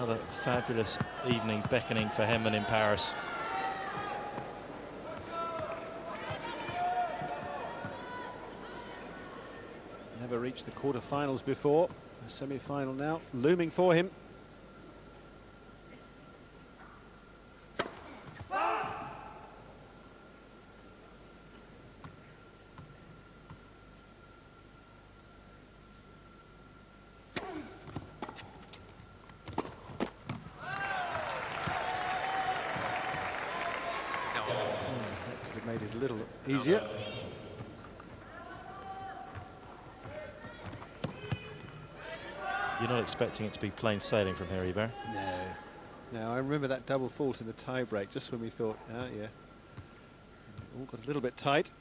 Another fabulous evening beckoning for Henman in Paris. Never reached the quarter-finals before. A semi-final now looming for him. That could have made it a little easier. You're not expecting it to be plain sailing from here, Iber? No. No, I remember that double fault in the tie-break, just when we thought, oh, yeah. All got a little bit tight.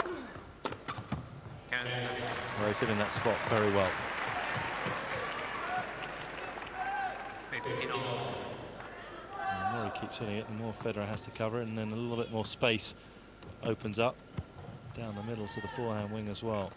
Well, he's hitting that spot very well. And the more he keeps hitting it, the more Federer has to cover it, and then a little bit more space opens up down the middle to the forehand wing as well.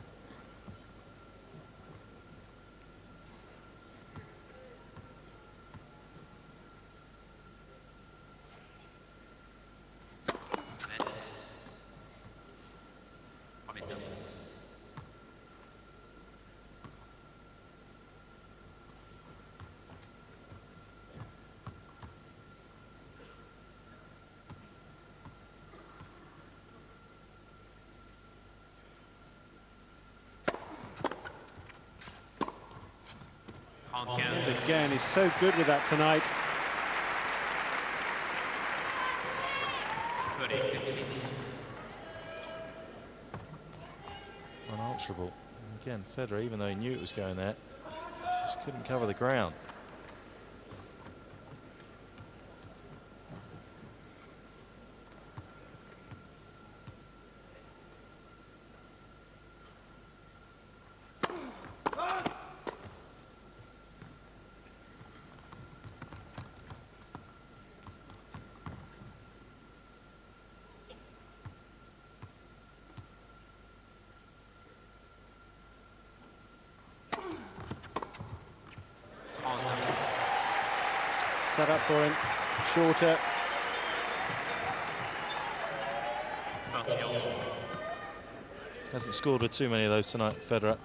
Again, he's so good with that tonight. Unanswerable. And again, Federer, even though he knew it was going there, just couldn't cover the ground. Set up for him, shorter. Hasn't scored with too many of those tonight, Federer.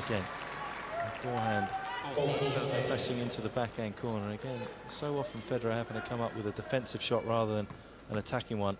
Again, forehand pressing into the backhand corner. Again, so often Federer having to come up with a defensive shot rather than an attacking one.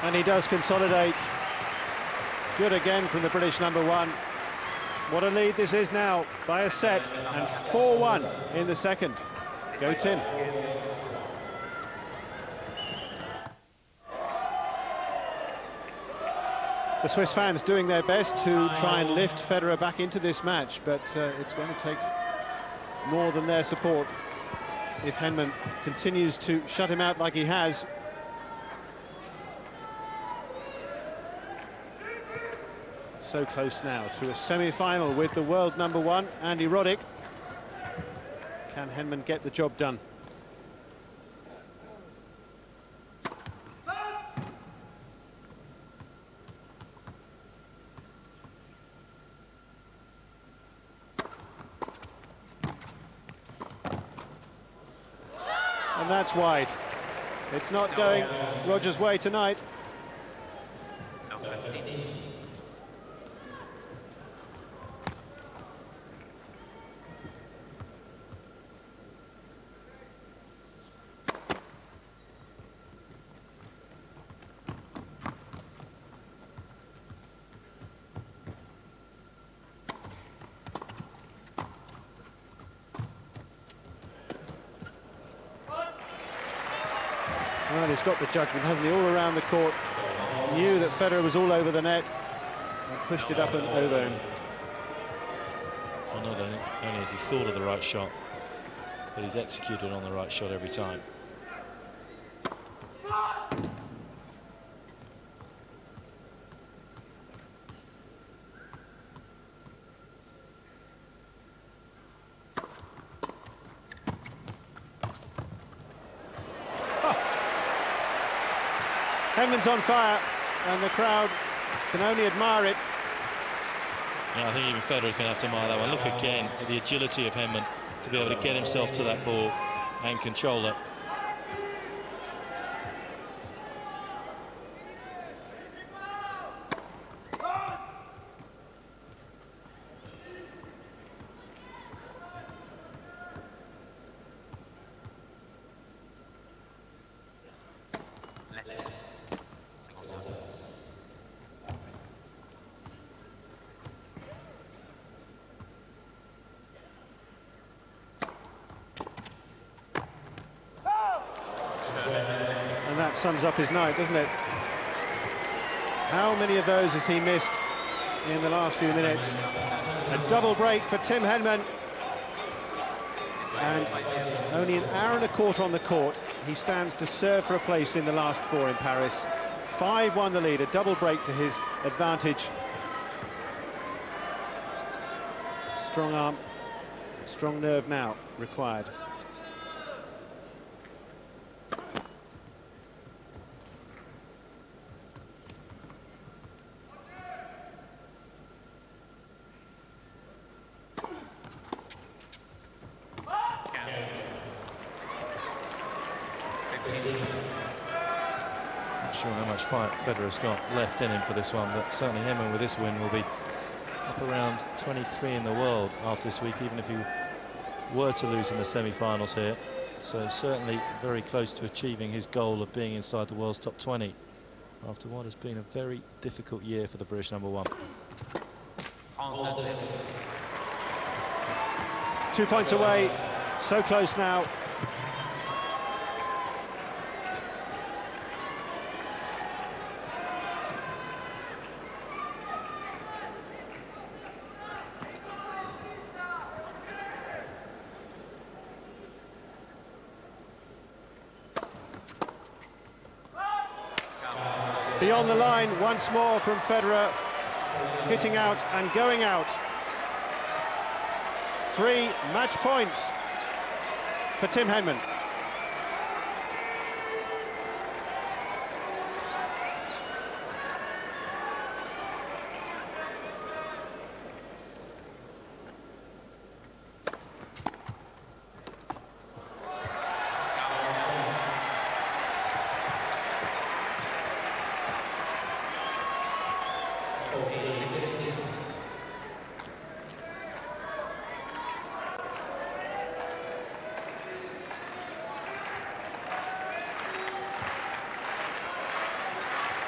And he does consolidate. Good again from the British number one. What a lead this is now by a set, and 4-1 in the second. Go Tim. The Swiss fans doing their best to try and lift Federer back into this match, but it's going to take more than their support if Henman continues to shut him out like he has. So close now to a semi-final with the world number one, Andy Roddick. Can Henman get the job done? And that's wide. It's not going Roger's way tonight. Well, he's got the judgment, hasn't he, all around the court. Knew that Federer was all over the net and pushed it up and over him. Well, not only has he thought of the right shot, but he's executed on the right shot every time. Henman's on fire, and the crowd can only admire it. Yeah, I think even Federer's going to have to admire that one. Look again at the agility of Henman to be able to get himself to that ball and control it. And that sums up his night, doesn't it? How many of those has he missed in the last few minutes? A double break for Tim Henman. And only an hour and a quarter on the court. He stands to serve for a place in the last four in Paris. 5-1 the lead, a double break to his advantage. Strong arm, strong nerve now required. Not sure how much fight Federer's got left in him for this one, but certainly Henman with this win will be up around 23 in the world after this week, even if he were to lose in the semi-finals here. So certainly very close to achieving his goal of being inside the world's top 20 after what has been a very difficult year for the British number one. 2 points away, so close now. Beyond the line once more from Federer, hitting out and going out. 3 match points for Tim Henman.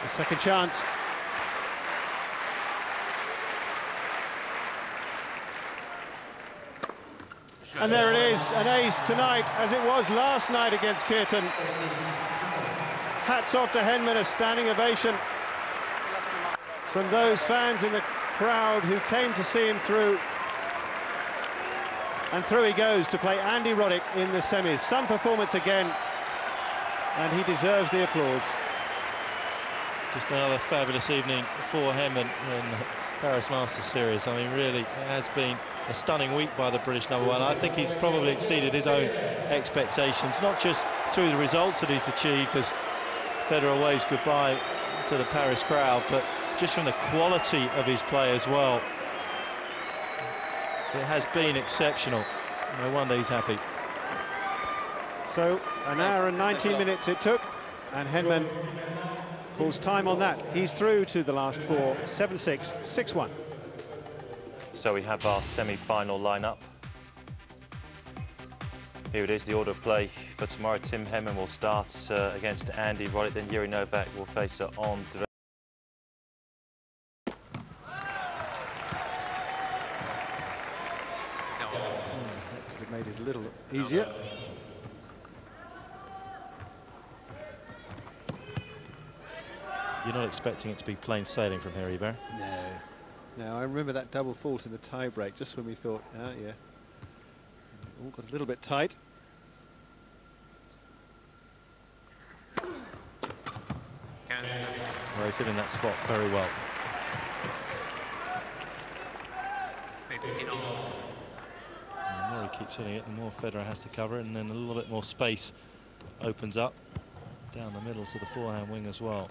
A second chance. And there it is, an ace tonight, as it was last night against Kirtan. Hats off to Henman, a standing ovation from those fans in the crowd who came to see him through. And through he goes to play Andy Roddick in the semis. Some performance again, and he deserves the applause. Just another fabulous evening for Henman in the Paris Masters series. I mean, really, it has been a stunning week by the British number one. I think he's probably exceeded his own expectations, not just through the results that he's achieved as Federer waves goodbye to the Paris crowd, but just from the quality of his play as well. It has been exceptional. No wonder he's happy. So, an hour and 19 minutes it took, and Henman calls time on that. He's through to the last four, 7-6, 6-1. So we have our semi-final lineup. Here it is, the order of play for tomorrow. Tim Henman will start against Andy Roddick, then Yuri Novak will face her on to that could have made it a little easier. you're not expecting it to be plain sailing from here, Hubert. No. No, I remember that double fault in the tie-break, just when we thought, oh, yeah. All got a little bit tight. Well, he's hitting that spot very well. The more he keeps hitting it, the more Federer has to cover it, and then a little bit more space opens up down the middle to the forehand wing as well.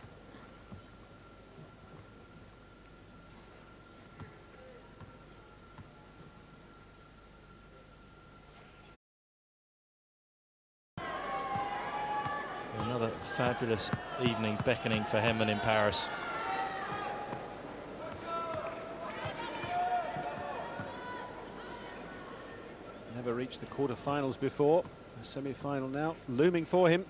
Another fabulous evening beckoning for Henman in Paris. Never reached the quarter-finals before. The semi-final now looming for him.